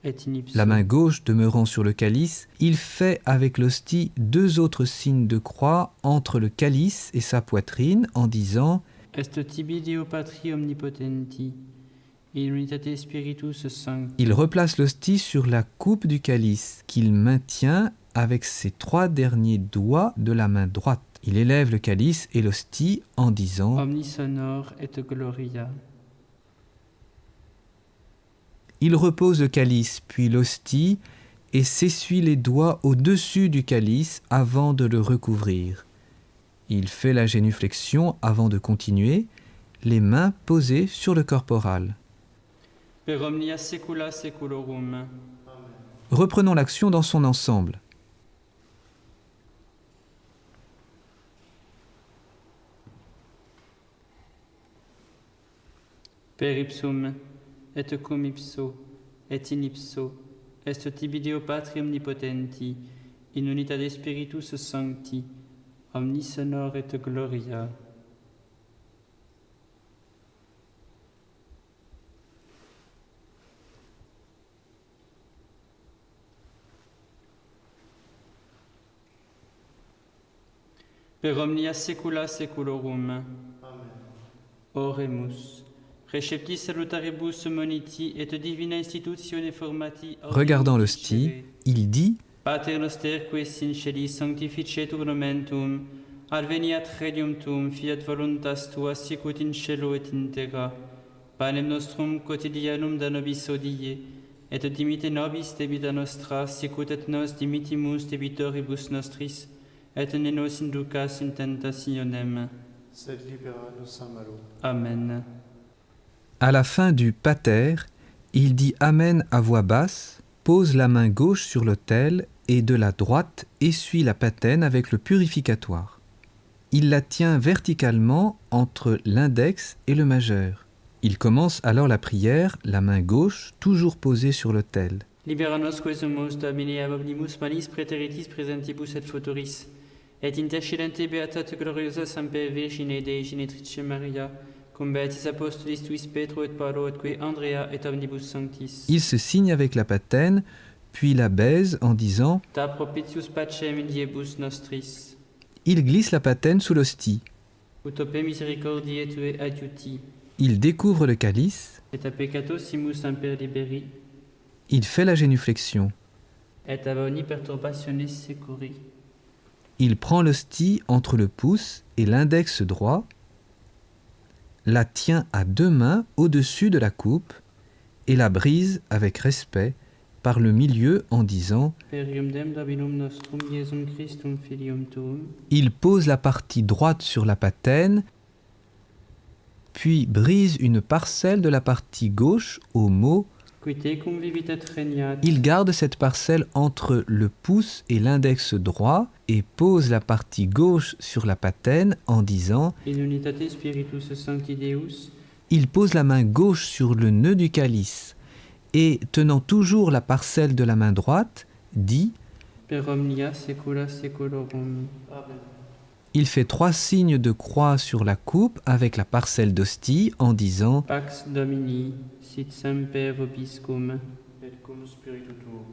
et in ipso. La main gauche demeurant sur le calice, il fait avec l'hostie 2 autres signes de croix entre le calice et sa poitrine en disant Est tibi Deo Patri omnipotenti, in unitate Spiritus Sancti. il replace l'hostie sur la coupe du calice qu'il maintient avec ses 3 derniers doigts de la main droite. Il élève le calice et l'hostie en disant Omnis honor et gloria. il repose le calice puis l'hostie et s'essuie les doigts au-dessus du calice avant de le recouvrir. Il fait la génuflexion avant de continuer, les mains posées sur le corporal. Per omnia saecula saeculorum. Reprenons l'action dans son ensemble. Per ipsum, et cum ipso, et in ipso, est tibi Deo Patri omnipotenti, in unitate Spiritus Sancti, omnis honor et gloria. Per omnia saecula saeculorum. Oremus. Receptis salutaribus moniti et divina institutione formati. Regardant l'hostie, il dit Pater noster qui es in celis sanctificetur nomen tuum, adveniat regnum tuum, fiat voluntas tua sicut in cielo et in terra. Panem nostrum quotidianum da nobis hodie, et dimite nobis debita nostra, sicut et nos dimitimus debitoribus nostris, et ne nos inducas in tentationem. Sed libera nos a malo. Amen. à la fin du pater, il dit Amen à voix basse, pose la main gauche sur l'autel et de la droite essuie la patène avec le purificatoire. Il la tient verticalement entre l'index et le majeur. Il commence alors la prière, la main gauche toujours posée sur l'autel. Libera nosque sumus Domine ab omnibus malis praeteritis presentibus et futuris, et intercedente beatate gloriosa Sancte Virgine Dei Genetrice Maria, cum beatis apostolis tuis Petro et Paulo et que Andrea et omnibus sanctis. Il se signe avec la patène, puis la baise en disant Ta propitius pacem in diebus nostris, il glisse la patène sous l'hostie. utope misericordiae tue adiuti, Il découvre le calice, et a peccato simus semper liberi, il fait la génuflexion. et ab omni perturbationis securi. Il prend l'hostie entre le pouce et l'index droit, la tient à 2 mains au-dessus de la coupe et la brise avec respect par le milieu en disant Per iudem Dominum nostrum Iesum Christum filium tuum, il pose la partie droite sur la patène, puis brise une parcelle de la partie gauche au mot. qui tecum vivit et regnat, Il garde cette parcelle entre le pouce et l'index droit et pose la partie gauche sur la patène en disant in unitate Spiritus Sancti Deus, il pose la main gauche sur le nœud du calice et, tenant toujours la parcelle de la main droite, dit per omnia saecula saeculorum. Amen. il fait 3 signes de croix sur la coupe avec la parcelle d'hostie en disant Pax Domini, sit semper vobiscum, Et cum spiritu tuo.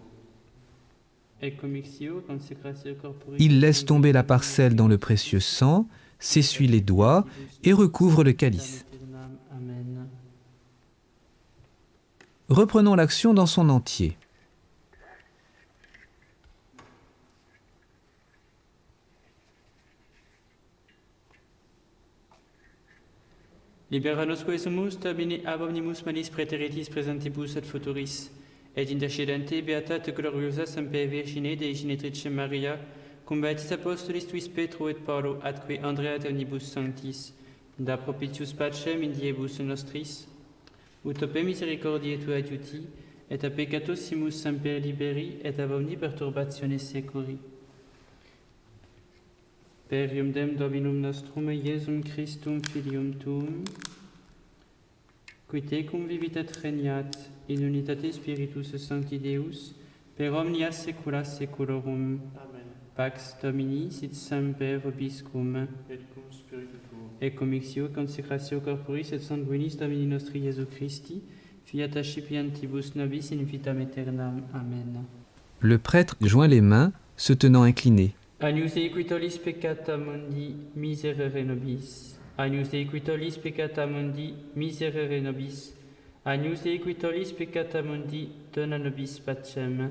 et commixio consecratio corporis. il laisse tomber la parcelle dans le précieux sang, s'essuie les doigts et recouvre le calice. Amen. Reprenons l'action dans son entier. Libera nosque sumus Domine ab omnibus malis praeteritis presentibus et futuris, et intercedente beatate gloriosa Sancte Virgine Dei Genetrice Maria, cum beatis apostolis tuis Petro et Paulo, atque Andrea et omnibus sanctis, da propitius pacem in diebus nostris, utope misericordiae tue adiuti, et a peccato simus semper liberi, et ab omni perturbationis securi. Per iudem Dominum nostrum Iesum Christum filium tuum, qui tecum vivit et regnat, in unitate Spiritus Sancti Deus, per omnia saecula saeculorum. Amen. Pax Domini sit semper vobiscum, Et cum spiritu tuo. et commixio consecratio corporis et sanguinis Domini nostri Iesu Christi, Fiat ascipientibus nobis in vitam aeternam. Amen. Le prêtre joint les mains, se tenant incliné. Agnus Dei qui tollis peccata mundi, miserere nobis. Agnus Dei qui tollis peccata mundi, miserere nobis. Agnus Dei qui tollis peccata mundi, dona nobis pacem.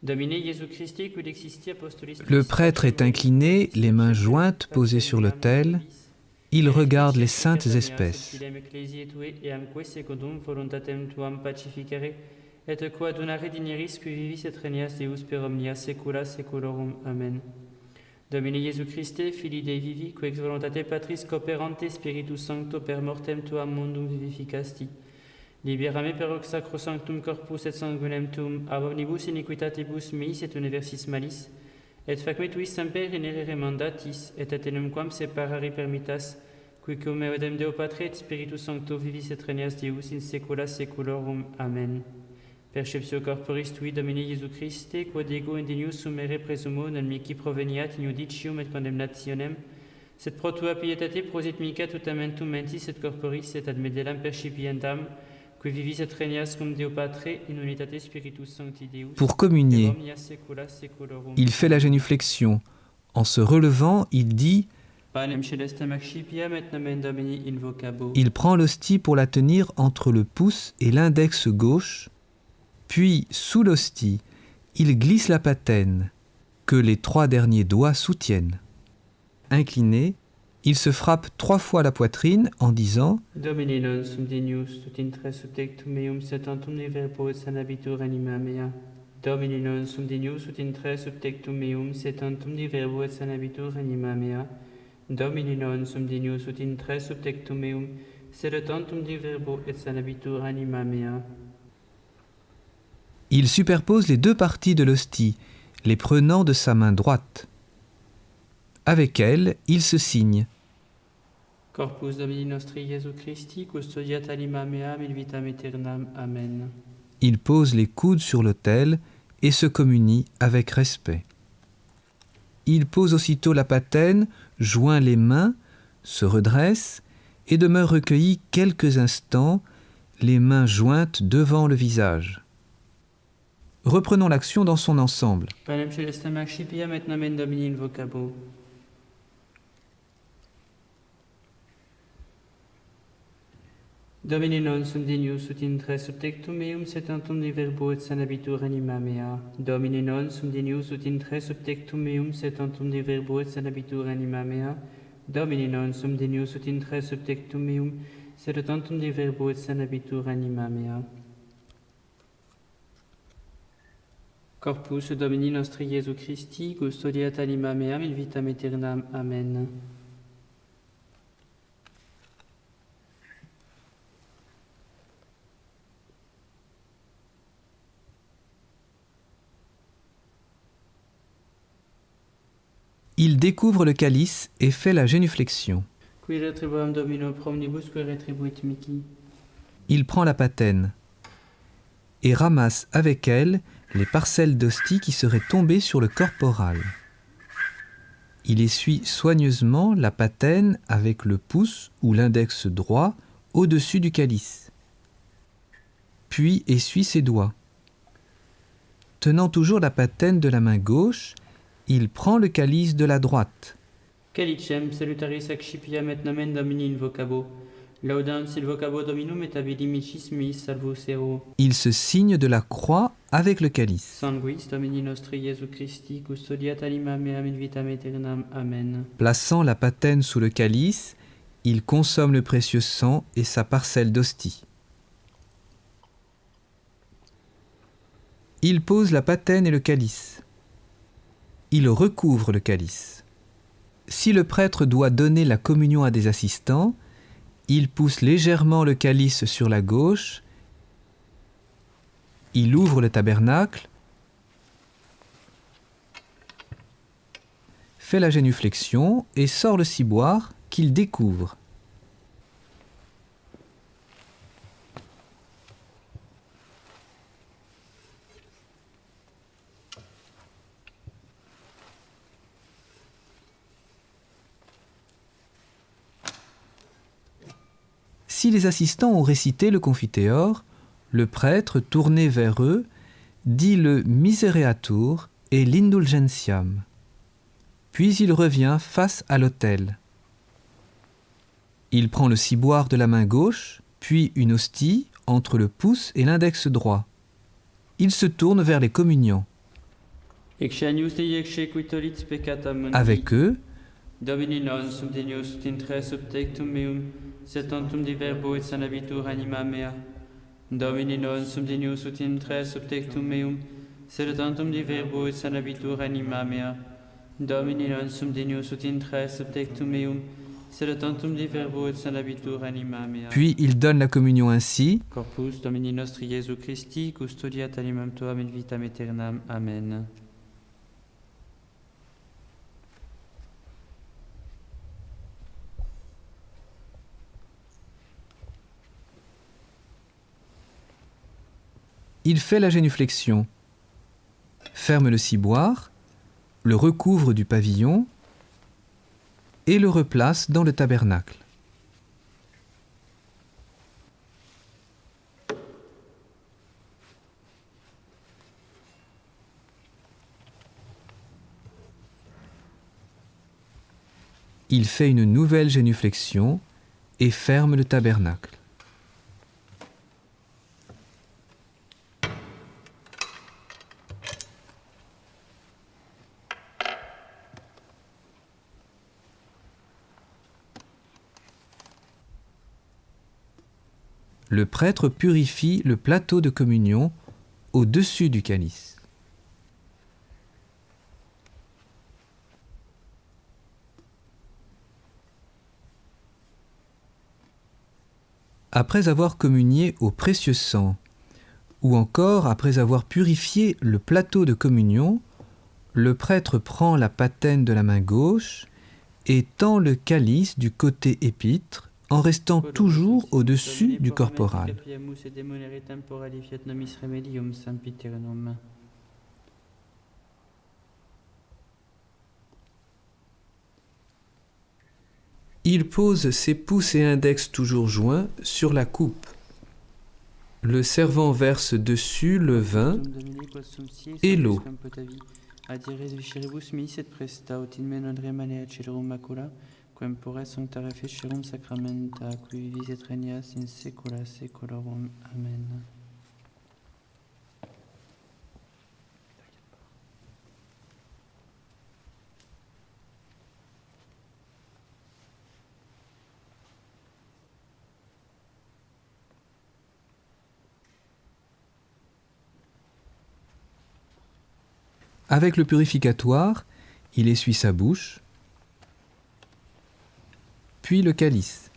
Domine Jésus Christi, quid existi apostolis. Le prêtre est incliné, les mains jointes posées sur l'autel. Il regarde les saintes espèces. Et qua donare dineris qui vivis et regnas Deus per omnia saecula saeculorum. Amen. Domine Iesu Christe, Filii Dei vivi, qui ex voluntate Patris cooperante Spiritus Sancto per mortem tuam mundum vivificasti. Libera me per hoc sacrosanctum corpus et sanguinem tuum, ab omnibus iniquitatibus meis et universis malis, et fac me tuis semper inerere mandatis, et atenum quam separare permittas, qui cum eodem Deo Patre et Spiritus Sancto vivis et regnas Deus in saecula saeculorum. Amen. Perceptio corporis tui, Domine Iesu Christe, quod ego indenius sumere presumo, non mihi proveniat in judicium et condemnationem, sed pro tua pietate prosit mica tutamentum mentis et corporis et ad medelam percipientem, qui vivis et regnas cum Deo Patre in unitate Spiritus Sancti Deus. Pour communier, et omnia saecula saeculorum. il fait la génuflexion. En se relevant, il dit, Panem celestem accipiem et nomen Domini invocabo. il prend l'hostie pour la tenir entre le pouce et l'index gauche, puis, sous l'hostie, il glisse la patène, que les 3 derniers doigts soutiennent. Incliné, il se frappe 3 fois la poitrine en disant « Domine non sum dignus, tut intre subtectum meum setantum de verbo et sanabitur anima mea. Domine non sum dignus, tut intre subtectum meum setantum de verbo et sanabitur anima mea. Domine non sum dignus, tut intre subtectum meum setantum de verbo et sanabitur anima mea. » Il superpose les 2 parties de l'hostie, les prenant de sa main droite. Avec elle, il se signe. Corpus Domini nostri Iesu Christi, custodiat anima meam in vitam aeternam. Amen. Il pose les coudes sur l'autel et se communie avec respect. Il pose aussitôt la patène, joint les mains, se redresse et demeure recueilli quelques instants, les mains jointes devant le visage. Reprenons l'action dans son ensemble. Panem celestem accipiem et nomen Domini invocabo. Domine non sum dignus ut intre subtectum meum setantum de verbo et sanabitur anima mea. Domine non sum dignus ut intre subtectum meum setantum de verbo et sanabitur anima mea. Domine non sum dignus ut intre subtectum meum setantum de verbo et sanabitur anima mea. Corpus Domini nostri Iesu Christi, custodiat anima meam in vitam aeternam. Amen. Il découvre le calice et fait la génuflexion. Qui retribuam Domino pro omnibus qui retribuit mihi. Il prend la patène et ramasse avec elle les parcelles d'hostie qui seraient tombées sur le corporal. Il essuie soigneusement la patène avec le pouce ou l'index droit au-dessus du calice. Puis essuie ses doigts. Tenant toujours la patène de la main gauche, il prend le calice de la droite. Calicem salutaris accipiem et nomen Domini invocabo. Laudans invocabo Dominum et abilimicis meis salvus ero. Il se signe de la croix avec le calice. Sanguis Domini nostri Iesu Christi, custodiat anima meam in vitam aeternam. Amen. Plaçant la patène sous le calice, il consomme le précieux sang et sa parcelle d'hostie. Il pose la patène et le calice. Il recouvre le calice. Si le prêtre doit donner la communion à des assistants, il pousse légèrement le calice sur la gauche, il ouvre le tabernacle, fait la génuflexion et sort le ciboire qu'il découvre. Si les assistants ont récité le Confiteor, le prêtre, tourné vers eux, dit le Misereatur et l'Indulgentiam. Puis il revient face à l'autel. Il prend le ciboire de la main gauche, puis une hostie entre le pouce et l'index droit. Il se tourne vers les communiants. Avec eux, Domini non sum Deus ut in tre subtectum meum, sed tantum de verbo et sanabitur anima mea. Domini non sum Deus ut in tre subtectum meum, sed tantum de verbo et sanabitur anima mea. Domini non sum Deus ut in tre subtectum meum, sed tantum de verbo et sanabitur anima mea. puis il donne la communion ainsi. Corpus Domini nostri Iesu Christi, custodiat animam tuam in vitam aeternam. Amen. Il fait la génuflexion, ferme le ciboire, le recouvre du pavillon et le replace dans le tabernacle. Il fait une nouvelle génuflexion et ferme le tabernacle. Le prêtre purifie le plateau de communion au-dessus du calice. Après avoir communié au précieux sang, ou encore après avoir purifié le plateau de communion, le prêtre prend la patène de la main gauche et tend le calice du côté épître, en restant toujours au-dessus du corporal. Il pose ses pouces et index toujours joints sur la coupe. Le servant verse dessus le vin et l'eau. Quem pores sanctare fecerum sacramenta, qui vivis et regnas in saecula saeculorum. Amen. Avec le purificatoire, il essuie sa bouche, puis le calice.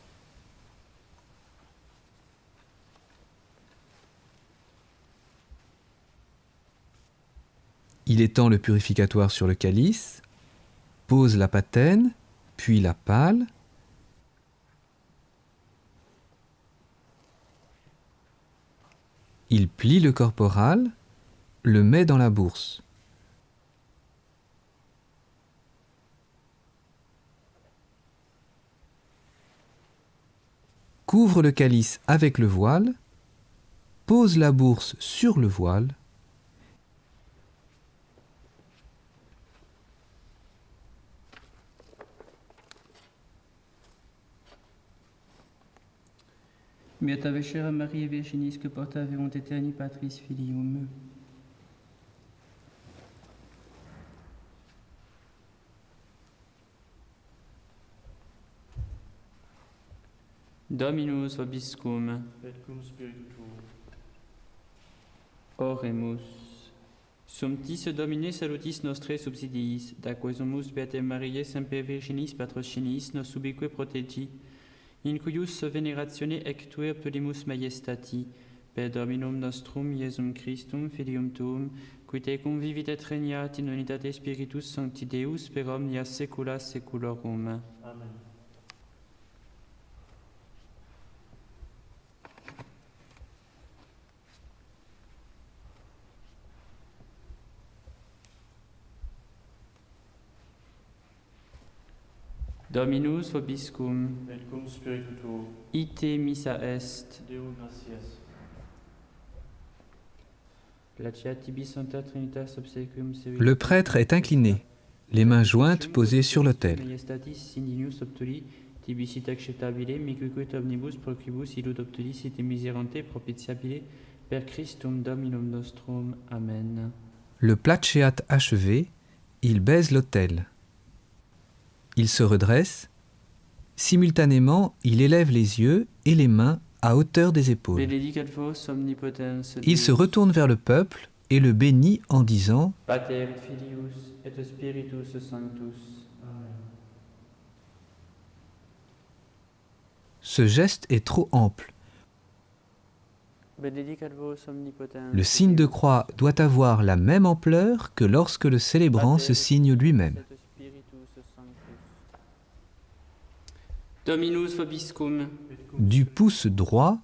Il étend le purificatoire sur le calice, pose la patène, puis la pâle. Il plie le corporal, le met dans la bourse. Couvre le calice avec le voile, pose la bourse sur le voile, Beata vecera Mariae Virginis, que porta verunt aeterni Patris Filium. Dominus vobiscum. Et cum spiritu tuo. Oremus. Sumptis Domine salutis nostre subsidiis, da quesumus Beate Mariae Semper Virginis Patrocinis nos ubique protegi, in cuius veneratione ectue podimus maiestati, per Dominum nostrum Iesum Christum Filium tuum, qui tecum vivit et regnat in unitate Spiritus Sancti Deus per omnia saecula saeculorum. Amen. Dominus vobiscum, Et cum spiritu tuo, ite missa est. Deo gratias. Placeat tibi sancta trinitas obsequium servit. Le prêtre est incliné, les mains jointes posées sur l'autel. Majestatis indinius obturi, tibi sit acceptabile, micuque omnibus procubus illud obtulis ite miserante propitiabile, per Christum Dominum nostrum. Amen. Le placeat achevé, il baise l'autel. Il se redresse. Simultanément, il élève les yeux et les mains à hauteur des épaules. Benedicat vos omnipotens Il se Deus, retourne vers le peuple et le bénit en disant Pater et Filius et Spiritus Sanctus. Amen. « Ce geste est trop ample. Benedicat vos omnipotens Le signe de croix doit avoir la même ampleur que lorsque le célébrant se signe lui-même. et Spiritus Sanctus. Dominus vobiscum, Du pouce droit,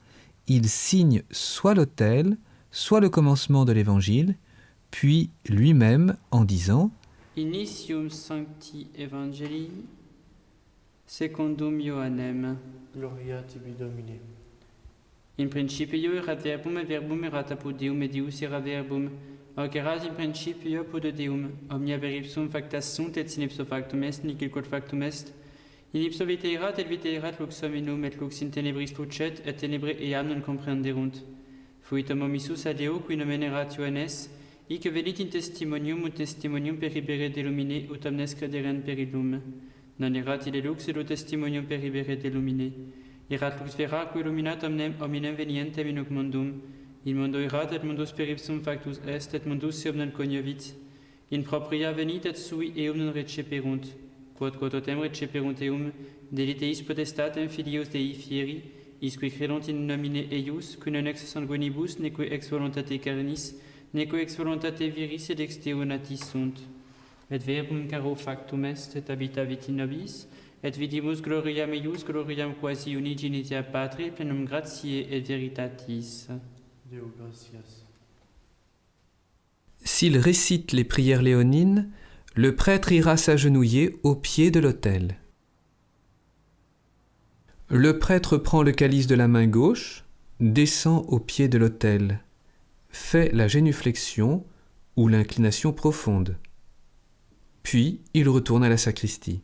il signe soit l'autel, soit le commencement de l'Évangile, puis lui-même en disant initium sancti evangelii, secundum Ioannem. Gloria tibi Domine. In principio erat verbum, et verbum erat apud Deum, et Deus erat verbum. Hoc erat in principio apud Deum. Omnia per ipsum facta sunt, et sin ipso factum est, nihil quod factum est. In ipso vitae erat, et vitae erat lux hominum, et lux in tenebris pucet, et tenebrae eam non comprehenderunt. Fuitum omissus ad Deo, qui nomen erat Ioannes, hic venit in testimonium, ut testimonium per ibere delumine, ut omnes crederen per illum. Non erat ille lux, et testimonium per ibere delumine. Erat lux vera, qui illuminat hominem venientem in hoc mundum. In mundo erat, et mundus per ipsum factus est, et mundus eum non coniovit. In propria venit, et sui eum non receperunt. Quod totem receperunt eum, deliteis potestatem filios Dei fieri, isque credant in nomine eius, qui non ex sanguinibus, neque ex voluntate carnis, neque ex voluntate viris, et ex Deo natis sunt. Et verbum caro factum est, et habitavit in nobis, et vidimus gloriam eius, gloriam quasi unigenitia Patri, plenum gratiae et veritatis. Deo gratias. S'il récite les prières léonines, le prêtre ira s'agenouiller au pied de l'autel. Le prêtre prend le calice de la main gauche, descend au pied de l'autel, fait la génuflexion ou l'inclination profonde. Puis il retourne à la sacristie.